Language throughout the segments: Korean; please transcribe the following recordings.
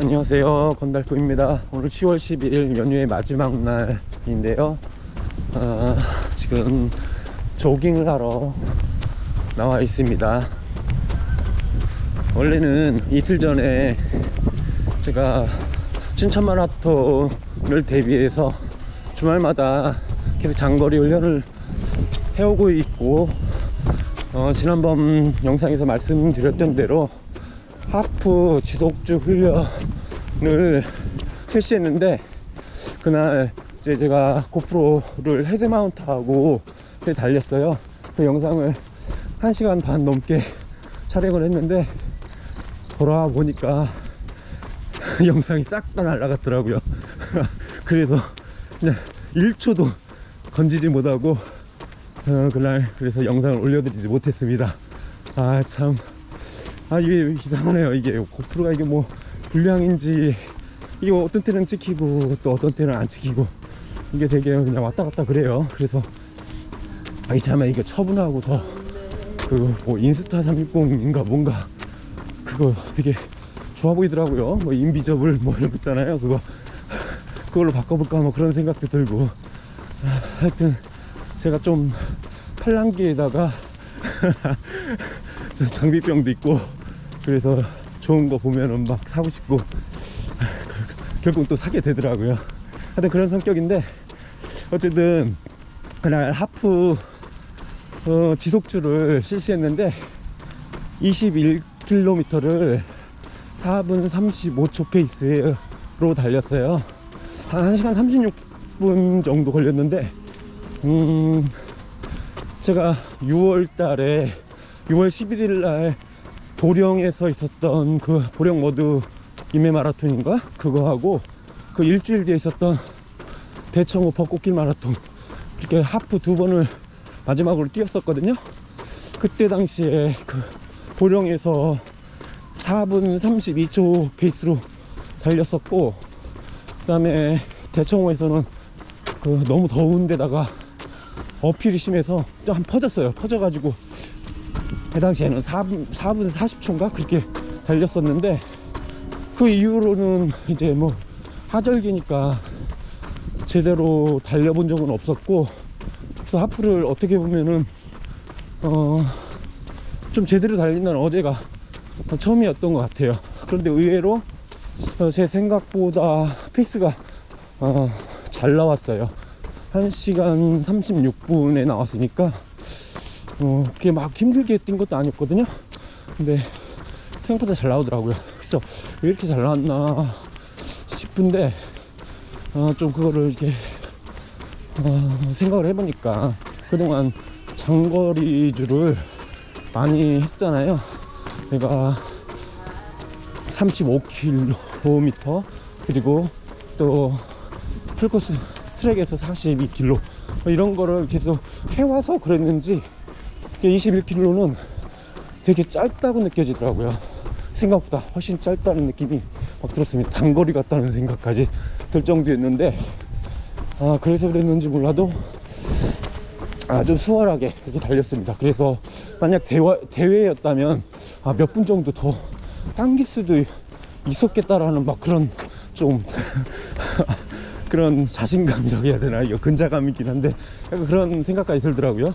안녕하세요, 건달프입니다. 오늘 10월 10일 연휴의 마지막 날인데요. 지금 조깅을 하러 나와 있습니다. 원래는 이틀 전에 제가 춘천 마라톤을 대비해서 주말마다 계속 장거리 훈련을 해오고 있고, 지난번 영상에서 말씀드렸던 대로 하프 지속주 훈련을 실시했는데, 그날 이제 제가 고프로를 헤드 마운트하고 달렸어요. 그 영상을 1시간 반 넘게 촬영을 했는데, 돌아와 보니까 영상이 싹 다 날아갔더라고요. 그래서 그냥 1초도 건지지 못하고 그날 그래서 영상을 올려드리지 못했습니다. 이게 이상하네요. 이게 고프로가 이게 뭐 불량인지, 이게 어떤 때는 찍히고 또 어떤 때는 안 찍히고, 이게 되게 그냥 왔다 갔다 그래요. 그래서 참에 이거 처분하고서 그 뭐 인스타 360인가 뭔가 그거 되게 좋아 보이더라고요. 뭐 인비저블 뭐 이런 거 있잖아요. 그걸로 바꿔볼까 뭐 그런 생각도 들고, 하여튼 제가 좀 팔랑귀에다가 장비병도 있고, 그래서 좋은 거 보면은 막 사고 싶고 결국 또 사게 되더라고요. 하여튼 그런 성격인데, 어쨌든 그날 하프 지속주를 실시했는데 21km를 4분 35초 페이스로 달렸어요. 한 1시간 36분 정도 걸렸는데, 제가 6월 11일 날 보령에서 있었던 그 보령 머드 임해 마라톤인가? 그거 하고, 그 일주일 뒤에 있었던 대청호 벚꽃길 마라톤, 이렇게 하프 2번을 마지막으로 뛰었었거든요. 그때 당시에 그 보령에서 4분 32초 페이스로 달렸었고, 그 다음에 대청호에서는 그 너무 더운 데다가 어필이 심해서 좀 퍼졌어요. 퍼져가지고 그 당시에는 4분 40초인가 그렇게 달렸었는데, 그 이후로는 이제 뭐 하절기니까 제대로 달려본 적은 없었고, 그래서 하프를 어떻게 보면은 좀 제대로 달린다는 어제가 처음이었던 것 같아요. 그런데 의외로 제 생각보다 페이스가 잘 나왔어요. 1시간 36분에 나왔으니까 그게 막 힘들게 뛴 것도 아니었거든요. 근데 생각보다 잘 나오더라고요. 그래서 왜 이렇게 잘 나왔나 싶은데, 좀 그거를 이렇게 생각을 해보니까 그동안 장거리주를 많이 했잖아요. 제가 35km, 그리고 또 풀코스 트랙에서 42km 이런 거를 계속 해와서 그랬는지 21km는 되게 짧다고 느껴지더라고요. 생각보다 훨씬 짧다는 느낌이 막 들었습니다. 단거리 같다는 생각까지 들 정도였는데, 그래서 그랬는지 몰라도 좀 수월하게 그렇게 달렸습니다. 그래서 만약 대회였다면 몇 분 정도 더 당길 수도 있었겠다라는 막 그런 좀 그런 자신감이라고 해야 되나, 이거 근자감이긴 한데 약간 그런 생각까지 들더라고요.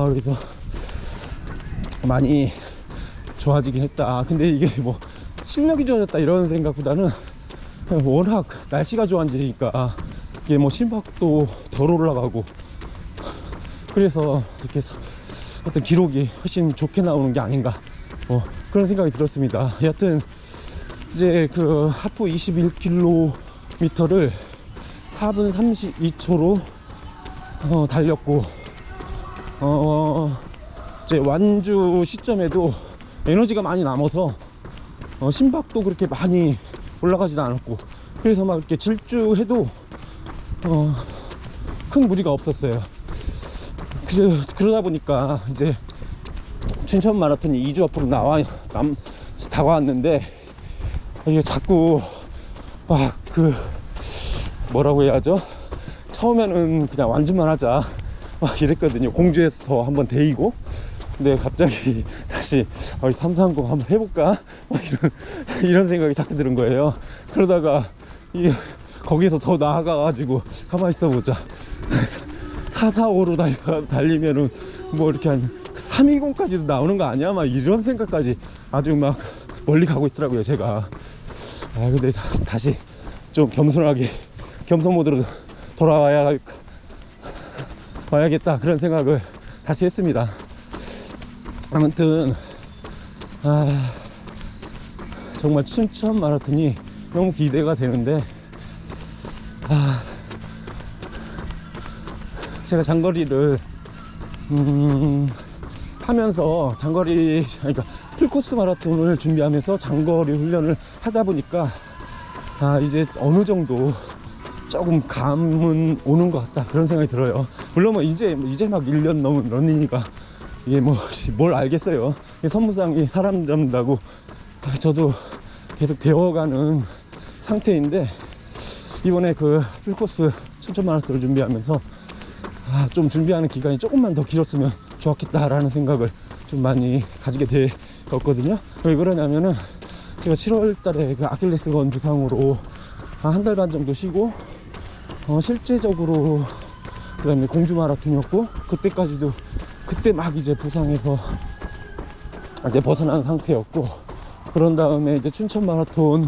그래서 많이 좋아지긴 했다. 근데 이게 뭐 실력이 좋아졌다 이런 생각보다는 워낙 날씨가 좋아지니까 이게 뭐 심박도 덜 올라가고, 그래서 이렇게 어떤 기록이 훨씬 좋게 나오는 게 아닌가, 그런 생각이 들었습니다. 여하튼 이제 그 하프 21km를 4분 32초로 달렸고, 이제 완주 시점에도 에너지가 많이 남아서 심박도 그렇게 많이 올라가지도 않았고, 그래서 막 이렇게 질주해도 큰 무리가 없었어요. 그러다 보니까 이제 춘천 마라톤이 2주 앞으로 다가왔는데, 이게 자꾸 막 뭐라고 해야죠? 처음에는 그냥 완주만 하자 막 이랬거든요. 공주에서 한번 데이고, 근데 갑자기 다시 330 한번 해볼까? 막 이런 생각이 자꾸 드는 거예요. 그러다가 거기서 더 나아가가지고 가만히 있어보자. 445로 달리면은 뭐 이렇게 한 320까지도 나오는 거 아니야? 막 이런 생각까지 아주 막 멀리 가고 있더라고요, 제가. 근데 다시 좀 겸손하게 겸손 모드로 와야겠다, 그런 생각을 다시 했습니다. 아무튼 정말 춘천 마라톤이 너무 기대가 되는데, 제가 장거리를 하면서 그러니까 풀코스 마라톤을 준비하면서 장거리 훈련을 하다 보니까 이제 어느 정도 조금 감은 오는 것 같다, 그런 생각이 들어요. 물론 뭐 이제 막 1년 넘은 러닝이니까 이게 뭐 뭘 알겠어요. 선무상이 사람 잡는다고 저도 계속 배워가는 상태인데, 이번에 그 풀코스 춘천 마라톤을 준비하면서 좀 준비하는 기간이 조금만 더 길었으면 좋았겠다라는 생각을 좀 많이 가지게 되었거든요. 왜 그러냐면은 제가 7월 달에 그 아킬레스건 부상으로 한 달 반 정도 쉬고, 실제적으로 그 다음에 공주 마라톤이었고, 그때 막 이제 부상해서 이제 벗어난 상태였고, 그런 다음에 이제 춘천 마라톤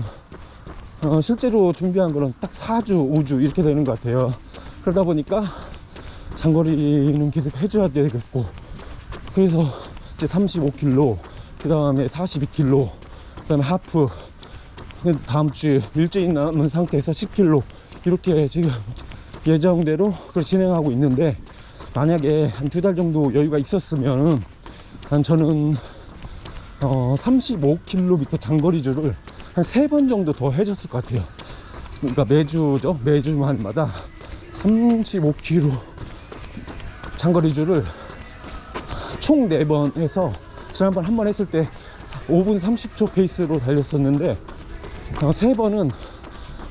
실제로 준비한 거는 딱 4주 5주 이렇게 되는 것 같아요. 그러다 보니까 장거리는 계속 해줘야 되겠고, 그래서 이제 35km, 그 다음에 42km, 그 다음에 하프, 다음 주에 일주일 남은 상태에서 10km, 이렇게 지금 예정대로 그걸 진행하고 있는데, 만약에 한 2달 정도 여유가 있었으면 저는 35km 장거리주를 한 3번 정도 더 해줬을 것 같아요. 그러니까 매주마다 35km 장거리주를 총 4번 해서, 지난번 한 번 했을 때 5분 30초 페이스로 달렸었는데, 3번은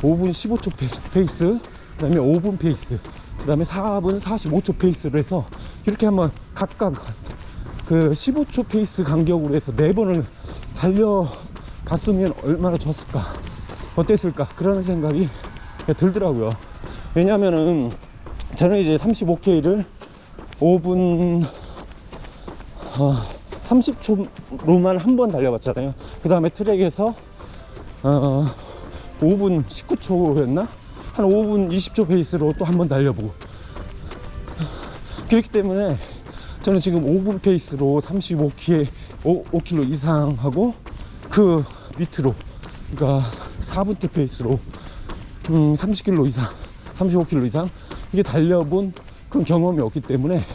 5분 15초 페이스, 그 다음에 5분 페이스, 그 다음에 4분 45초 페이스로 해서, 이렇게 한번 각각 그 15초 페이스 간격으로 해서 4번을 달려봤으면 얼마나 좋았을까, 어땠을까, 그런 생각이 들더라고요. 왜냐면은 저는 이제 35K를 5분 30초로만 한 번 달려봤잖아요. 그 다음에 트랙에서 5분 19초였나? 한 5분 20초 페이스로 또 한 번 달려보고, 그렇기 때문에 저는 지금 5분 페이스로 5km 이상 하고, 그 밑으로, 그러니까 4분대 페이스로 30km 이상, 35km 이상 이게 달려본 그런 경험이 없기 때문에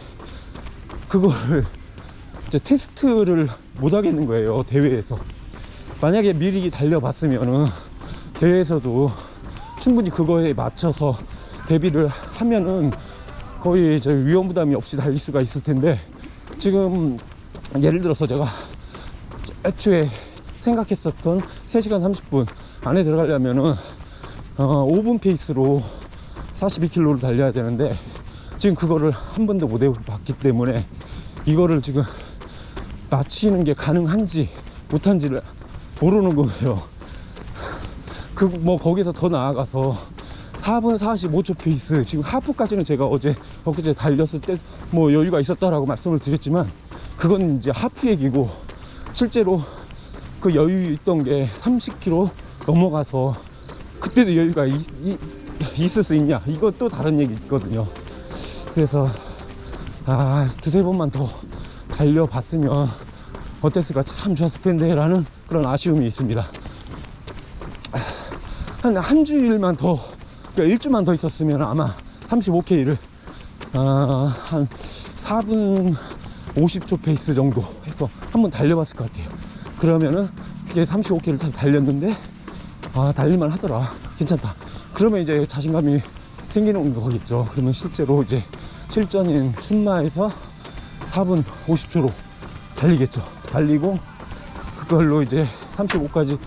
그거를 이제 테스트를 못 하겠는 거예요, 대회에서. 만약에 미리 달려봤으면은 대회에서도 충분히 그거에 맞춰서 대비를 하면은 거의 저 위험 부담이 없이 달릴 수가 있을 텐데, 지금 예를 들어서 제가 애초에 생각했었던 3시간 30분 안에 들어가려면은 5분 페이스로 42km를 달려야 되는데, 지금 그거를 한 번도 못 해봤기 때문에 이거를 지금 맞추는 게 가능한지 못한지를 모르는 거예요. 뭐 거기서 더 나아가서 4분 45초 페이스, 지금 하프까지는 제가 엊그제 달렸을 때 뭐 여유가 있었다라고 말씀을 드렸지만, 그건 이제 하프 얘기고, 실제로 그 여유 있던 게 30km 넘어가서 그때도 여유가 있을 수 있냐, 이건 또 다른 얘기거든요. 그래서 2-3번만 더 달려봤으면 어땠을까, 참 좋았을 텐데 라는 그런 아쉬움이 있습니다. 한 주일만 더, 그러니까 1주만 더 있었으면 아마 35K를 한 4분 50초 페이스 정도 해서 한번 달려봤을 것 같아요. 그러면은 이제 35K를 다 달렸는데 달릴만 하더라, 괜찮다, 그러면 이제 자신감이 생기는 거겠죠. 그러면 실제로 이제 실전인 춘마에서 4분 50초로 달리겠죠. 달리고 그걸로 이제 35까지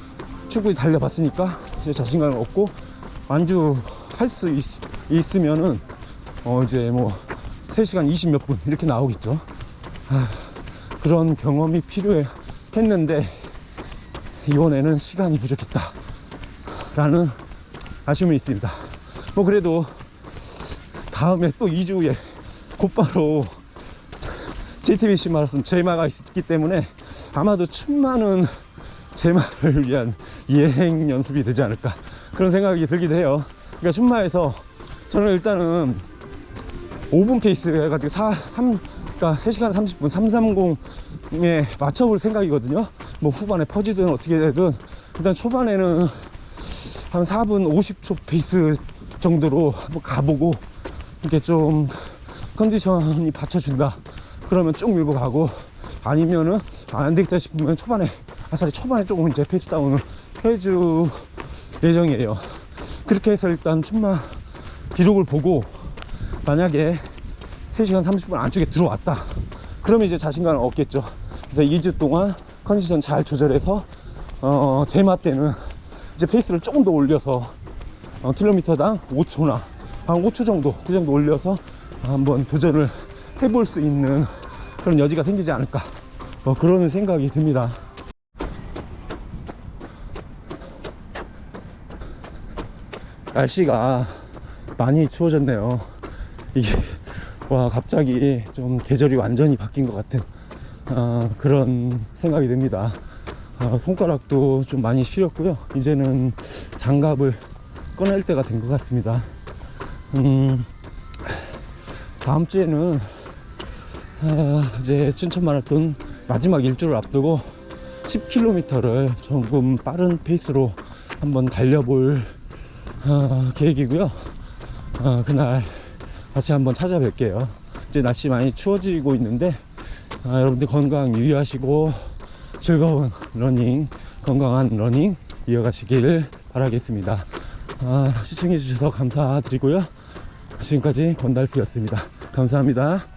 충분히 달려봤으니까 이제 자신감을 얻고 완주할 수 있으면은 이제 뭐 3시간 20몇 분 이렇게 나오겠죠. 그런 경험이 필요했는데 이번에는 시간이 부족했다 라는 아쉬움이 있습니다. 뭐 그래도 다음에 또 2주 후에 곧바로 JTBC 마라톤 제마가 있기 때문에 아마도 춘마는 제마를 위한 예행 연습이 되지 않을까 그런 생각이 들기도 해요. 그러니까 춘마에서 저는 일단은 5분 페이스 해가지고 그러니까 3시간 30분 330에 맞춰볼 생각이거든요. 뭐 후반에 퍼지든 어떻게 되든 일단 초반에는 한 4분 50초 페이스 정도로 한번 가보고 이렇게 좀 컨디션이 받쳐준다 그러면 쭉 밀고 가고, 아니면은 안 되겠다 싶으면 초반에 아싸리 초반에 조금 이제 페이스 다운을 해줄 예정이에요. 그렇게 해서 일단 춘마 기록을 보고 만약에 3시간 30분 안쪽에 들어왔다 그러면 이제 자신감을 얻겠죠. 그래서 2주 동안 컨디션 잘 조절해서 제마 때는 이제 페이스를 조금 더 올려서 킬로미터당 5초나 한 5초 정도 그 정도 올려서 한번 도전을 해볼 수 있는 그런 여지가 생기지 않을까 그런 생각이 듭니다. 날씨가 많이 추워졌네요. 이게 와 갑자기 좀 계절이 완전히 바뀐 것 같은 그런 생각이 듭니다. 손가락도 좀 많이 시렸고요. 이제는 장갑을 꺼낼 때가 된 것 같습니다. 다음 주에는 이제 춘천 마라톤 마지막 일주를 앞두고 10km를 조금 빠른 페이스로 한번 달려볼 계획이고요. 그날 다시 한번 찾아뵐게요. 이제 날씨 많이 추워지고 있는데 여러분들 건강 유의하시고 즐거운 러닝, 건강한 러닝 이어가시길 바라겠습니다. 시청해 주셔서 감사드리고요. 지금까지 권달프였습니다. 감사합니다.